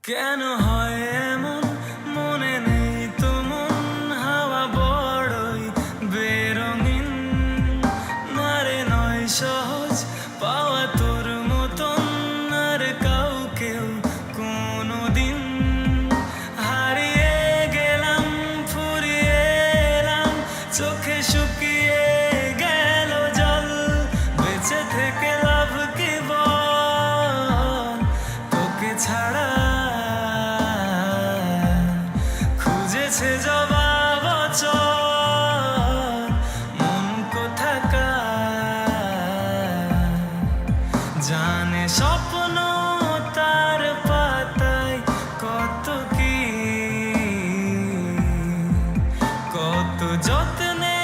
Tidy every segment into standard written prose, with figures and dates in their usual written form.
কেন হয় এমন মনে নেই তো মন হাওয়া বড়ই বেরঙিন নারে নয় সহজ পাওয়া তোর মতন আর কাউকেও কোনোদিন হারিয়ে গেলাম ফুরিয়ে এলাম চোখে শুকিয়ে গেল জল বেঁচে থেকে লাভ কি বল তোকে ছাড়া খুঁজেছে জবাব অচল মন কোথাকার জানে স্বপ্ন তার পাতায় কত কি কত যত্নে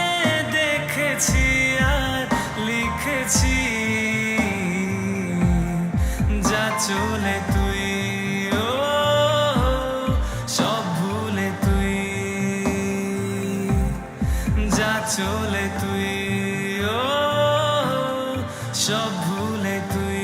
দেখেছি আর লিখেছি যা চলে তুই ও সব ভুলে তুই যা চলে তুই ও সব ভুলে তুই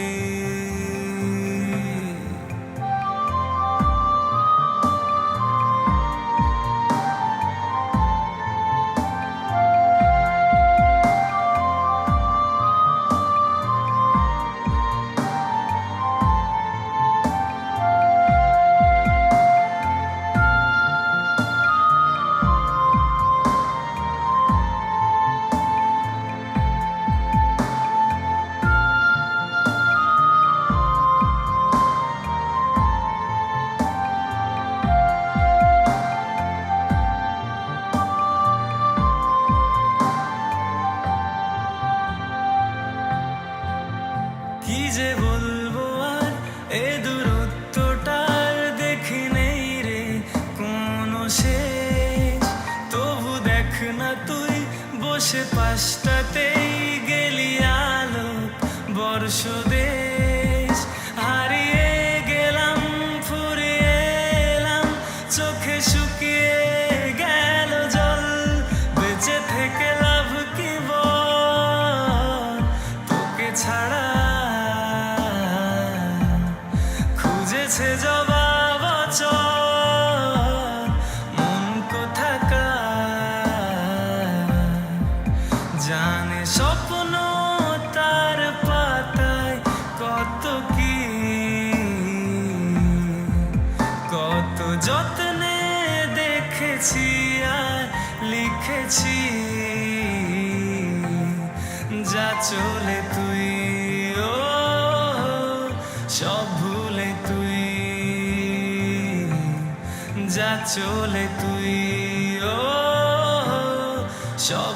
কি যে বলবো আর এ দূরত্বটার দেখি নেই রে কোনো শেষ তবু দেখ না তুই বসে পাশটাতেই গেলি আলোক বর্ষ দেশ হারিয়ে গেলাম ফুরিয়ে এলাম চোখে শুকিয়ে গেল জল বেঁচে থেকে লাভ কি বল তোকে ছাড়া খুঁজেছে জবাব অচল মন কোথাকার জানে স্বপ্ন তার পাতায় কত কি কত যত্নে দেখেছি আর লিখেছি যা চলে তুই ও সব ভুলে তুই যা চলে তুই ও সব